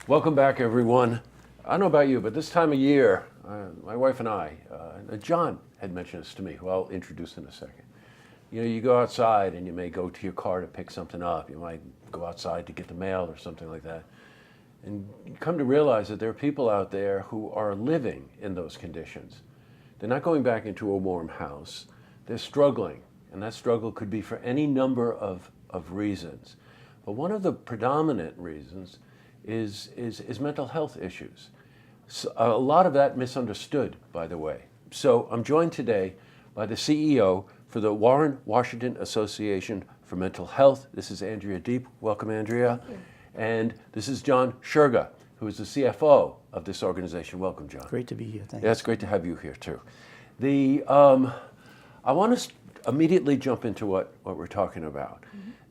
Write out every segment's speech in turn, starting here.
Welcome back, everyone. I don't know about you, but this time of year, my wife and I, John had mentioned this to me, who I'll introduce in a second. You know, you go outside and you may go to your car to pick something up. You might go outside to get the mail or something like that. And you come to realize that there are people out there who are living in those conditions. They're not going back into a warm house. They're struggling, and that struggle could be for any number of reasons. But one of the predominant reasons is mental health issues. So, a lot of that misunderstood, by the way. So I'm joined today by the CEO for the Warren Washington Association for Mental Health. This is Andrea Deepe. Welcome, Andrea. Thank you. And this is John Schurga, who is the CFO of this organization. Welcome, John. Great to be here. Thanks. Yeah, it's great to have you here, too. I want to immediately jump into what we're talking about.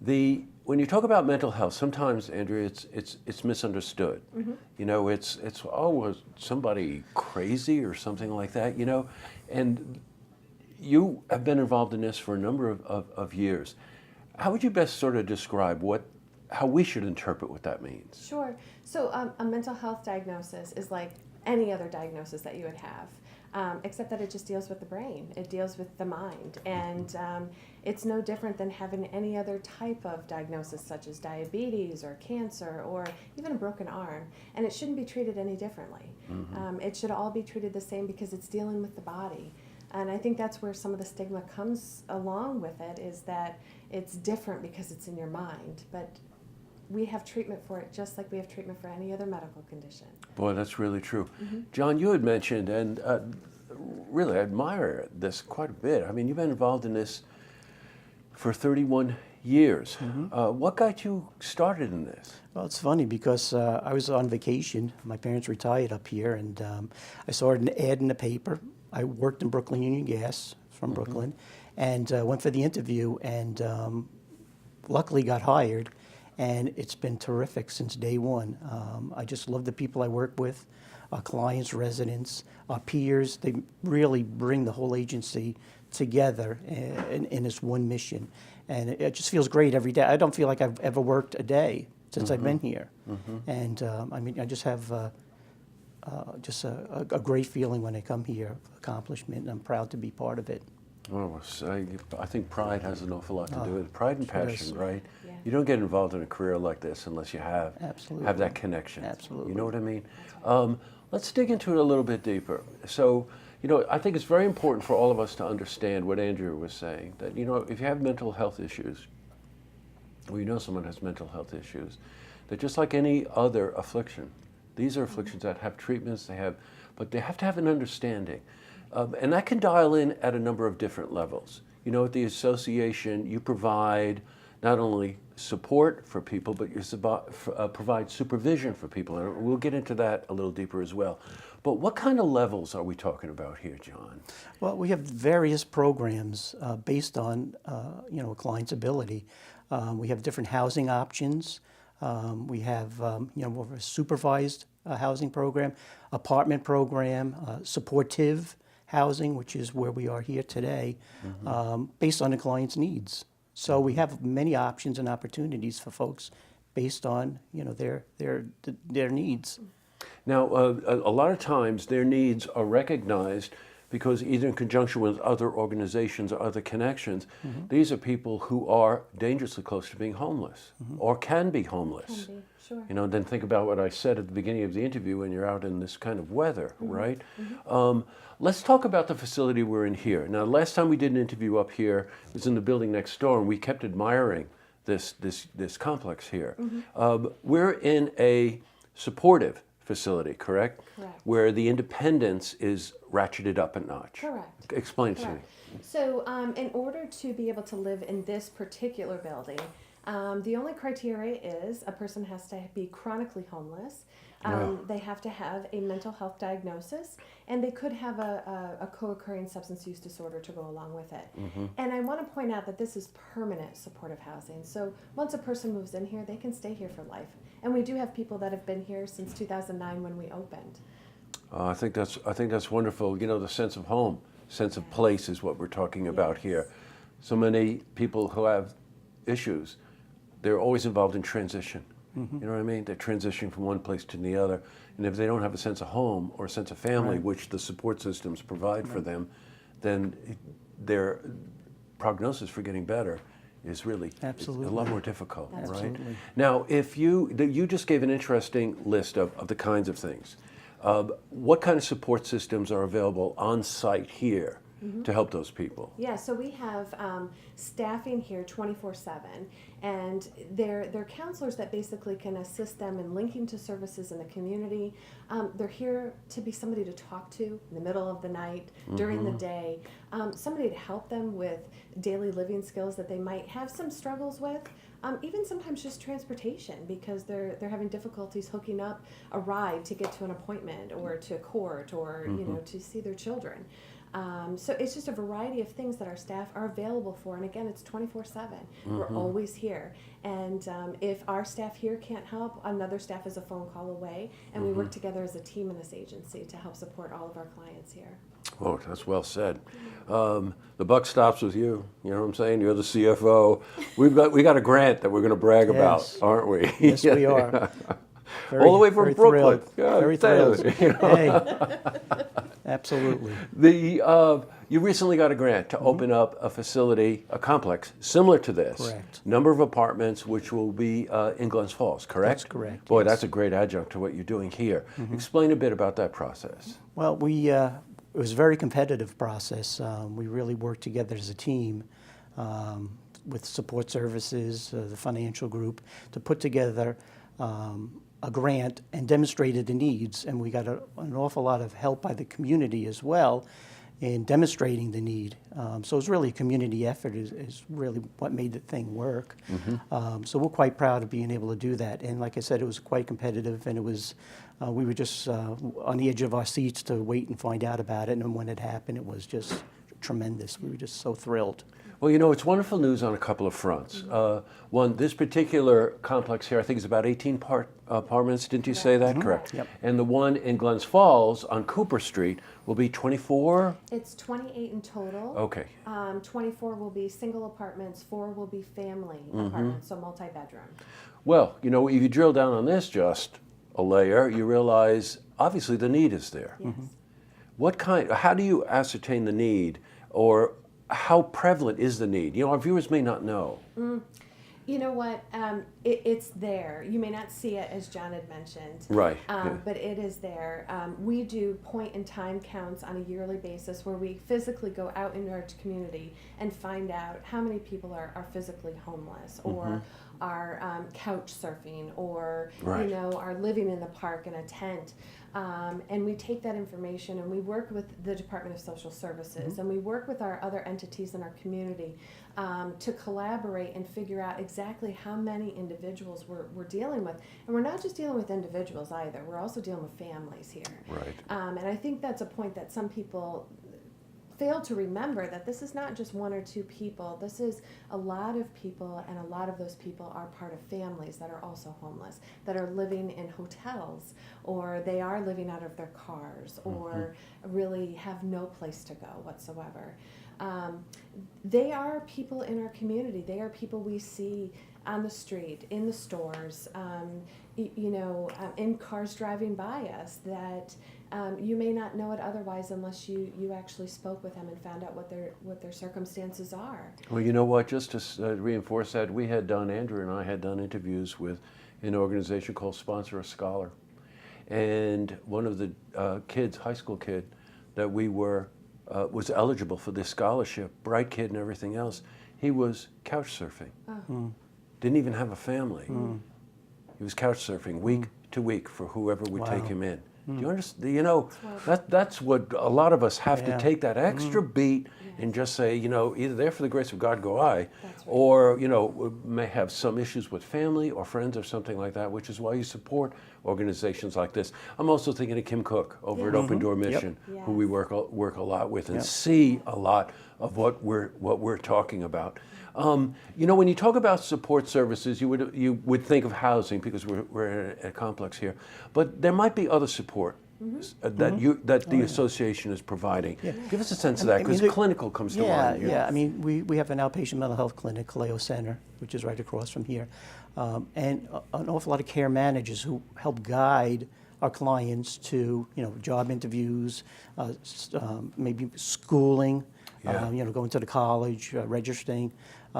Mm-hmm. When you talk about mental health, sometimes, Andrea, it's misunderstood. Mm-hmm. You know, was somebody crazy or something like that, you know? And you have been involved in this for a number of years. How would you best sort of describe how we should interpret what that means? Sure. So a mental health diagnosis is like any other diagnosis that you would have, except that it just deals with the brain. It deals with the mind. And it's no different than having any other type of diagnosis, such as diabetes or cancer or even a broken arm. And it shouldn't be treated any differently. Mm-hmm. It should all be treated the same because it's dealing with the body. And I think that's where some of the stigma comes along with it, is that it's different because it's in your mind. But we have treatment for it just like we have treatment for any other medical condition. Boy, that's really true. Mm-hmm. John, you had mentioned, and really I admire this quite a bit. I mean, you've been involved in this for 31 years. Mm-hmm. What got you started in this? Well, it's funny because I was on vacation. My parents retired up here, and I saw an ad in the paper. I worked in Brooklyn Union Gas from mm-hmm. Brooklyn, and went for the interview, and luckily got hired. And it's been terrific since day one. I just love the people I work with, our clients, residents, our peers. They really bring the whole agency together in this one mission. And it just feels great every day. I don't feel like I've ever worked a day since mm-hmm. I've been here. Mm-hmm. And I mean, I just have a great feeling when I come here, accomplishment, and I'm proud to be part of it. Oh, I think pride has an awful lot to do with it. Pride and passion, right? Yeah. You don't get involved in a career like this unless you have that connection. Absolutely. You know what I mean? Let's dig into it a little bit deeper. So, you know, I think it's very important for all of us to understand what Andrea was saying, that, you know, if you have mental health issues, or you know someone has mental health issues, that just like any other affliction, these are afflictions that have treatments, but they have to have an understanding. And that can dial in at a number of different levels. You know, at the association, you provide not only support for people, but you provide supervision for people. And we'll get into that a little deeper as well. But what kind of levels are we talking about here, John? Well, we have various programs based on, you know, a client's ability. We have different housing options. We have, you know, more of a supervised housing program, apartment program, supportive housing, which is where we are here today, mm-hmm. Based on the client's needs. So we have many options and opportunities for folks based on, you know, their needs. Now, a lot of times their needs are recognized because either in conjunction with other organizations or other connections, mm-hmm. these are people who are dangerously close to being homeless mm-hmm. or can be homeless. Can be, sure. You know, then think about what I said at the beginning of the interview when you're out in this kind of weather, mm-hmm. right? Mm-hmm. Let's talk about the facility we're in here. Now, last time we did an interview up here, it was in the building next door, and we kept admiring this complex here. Mm-hmm. We're in a supportive facility, correct? Correct. Where the independence is ratcheted up a notch. Correct. Explain to me. So in order to be able to live in this particular building, the only criteria is a person has to be chronically homeless. They have to have a mental health diagnosis, and they could have a co-occurring substance use disorder to go along with it. Mm-hmm. And I want to point out that this is permanent supportive housing. So once a person moves in here, they can stay here for life. And we do have people that have been here since 2009 when we opened. I think that's wonderful. You know, the sense of home, sense of place is what we're talking about here. So many people who have issues, they're always involved in transition. You know what I mean? They're transitioning from one place to the other. And if they don't have a sense of home or a sense of family, Right. which the support systems provide for them, then their prognosis for getting better is really it's a Absolutely. lot more difficult, right? Absolutely. Now, if you just gave an interesting list of the kinds of things. What kind of support systems are available on site here to help those people? Yeah, so we have staffing here 24/7, and they're counselors that basically can assist them in linking to services in the community. They're here to be somebody to talk to in the middle of the night, during the day, somebody to help them with daily living skills that they might have some struggles with. Even sometimes just transportation, because they're having difficulties hooking up a ride to get to an appointment or to court or you know, to see their children. So it's just a variety of things that our staff are available for, and again, it's 24/7. We're always here, and if our staff here can't help, another staff is a phone call away, and we work together as a team in this agency to help support all of our clients here. Oh, that's well said. The buck stops with you. You know what I'm saying? You're the CFO. We got a grant that we're going to brag Yes. about, aren't we? Yes, we are. All the way from very Brooklyn. Thrilled. Yeah, Very tell thrilled. you, you Hey, absolutely. You recently got a grant to open up a facility, a complex similar to this. Correct. Number of apartments, which will be in Glens Falls, correct? That's correct, Boy, yes. that's a great adjunct to what you're doing here. Explain a bit about that process. Well, it was a very competitive process. We really worked together as a team with support services, the financial group, to put together a grant and demonstrated the needs. And we got an awful lot of help by the community as well in demonstrating the need. So it was really a community effort is really what made the thing work. So we're quite proud of being able to do that. And like I said, it was quite competitive, and it was we were just on the edge of our seats to wait and find out about it. And when it happened, it was just tremendous. We were just so thrilled. Well, you know, it's wonderful news on a couple of fronts. One, this particular complex here, I think is about 18 apartments. Didn't you say that? Correct. Yep. And the one in Glens Falls on Cooper Street will be 24? It's 28 in total. Okay. 24 will be single apartments, 4 will be family apartments, so multi-bedroom. Well, you know, if you drill down on this just a layer, you realize obviously the need is there. Yes. How do you ascertain the need, or how prevalent is the need? You know, our viewers may not know. You know what? It's there. You may not see it, as John had mentioned. Right. Yeah. But it is there. We do point-in-time counts on a yearly basis where we physically go out into our community and find out how many people are physically homeless or are couch surfing or Right. you know, are living in the park in a tent. And we take that information and we work with the Department of Social Services and we work with our other entities in our community to collaborate and figure out exactly how many individuals we're dealing with. And we're not just dealing with individuals either, we're also dealing with families here. Right. And I think that's a point that some people fail to remember, that this is not just one or two people. This is a lot of people, and a lot of those people are part of families that are also homeless, that are living in hotels, or they are living out of their cars, or really have no place to go whatsoever. They are people in our community. They are people we see on the street, in the stores, in cars driving by us, that you may not know it otherwise unless you actually spoke with them and found out what their circumstances are. Well, you know what, just to reinforce that, Andrew and I had done interviews with an organization called Sponsor a Scholar. And one of the high school kid that we was eligible for this scholarship, bright kid and everything else, he was couch surfing. Didn't even have a family. He was couch surfing week to week for whoever would take him in. Do you understand? You know, that's what a lot of us have to take that extra beat and just say, you know, either there for the grace of God go I, or, you know, we may have some issues with family or friends or something like that, which is why you support organizations like this. I'm also thinking of Kim Cook over at Open Door Mission, who we work a lot with and see a lot of what we're talking about. You know, when you talk about support services, you would think of housing because we're in a complex here, but there might be other support that the association is providing. Give us a sense of that, because clinical comes to mind. Yeah. I mean, we have an outpatient mental health clinic, Kaleo Center, which is right across from here, and an awful lot of care managers who help guide our clients to, job interviews, maybe schooling, going to the college, registering.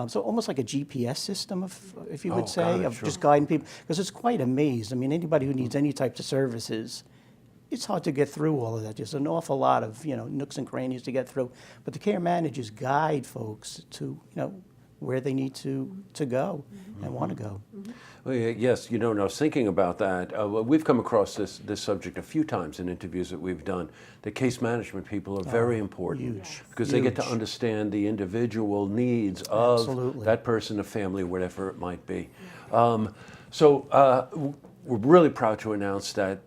So almost like a GPS system, if you would say, of just guiding people, because it's quite amazed. I mean, anybody who needs any types of services, it's hard to get through all of that. There's an awful lot of, nooks and crannies to get through. But the care managers guide folks to, where they need to go and want to go. Well, yes, I was thinking about that. We've come across this subject a few times in interviews that we've done. The case management people are very important because they get to understand the individual needs of that person, a family, whatever it might be. So we're really proud to announce that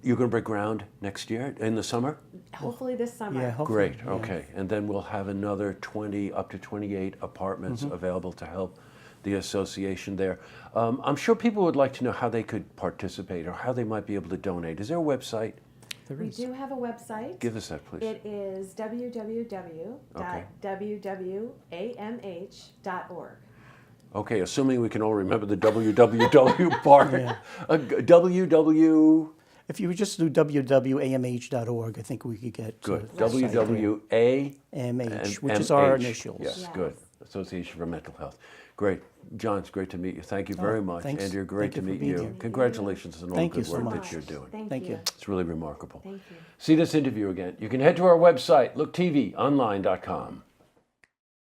you're going to break ground next year in the summer? Hopefully this summer. Yeah, hopefully. Great, okay. And then we'll have another 20, up to 28 apartments available to help the association there. I'm sure people would like to know how they could participate or how they might be able to donate. Is there a website? We do have a website. Give us that, please. It is www.wwamh.org. Okay, assuming we can all remember the www part. www. If you would just do www.amh.org, I think we could get Good. to the site there. WWAMH, which is our initials. Yes, good. Association for Mental Health. Great. John, it's great to meet you. Thank you very much. Thanks. Andrea, great Thank to you for meet being you. here. Congratulations on all the Thank you good so work much. that you're doing. Thank you. It's really remarkable. Thank you. See this interview again. You can head to our website, looktvonline.com.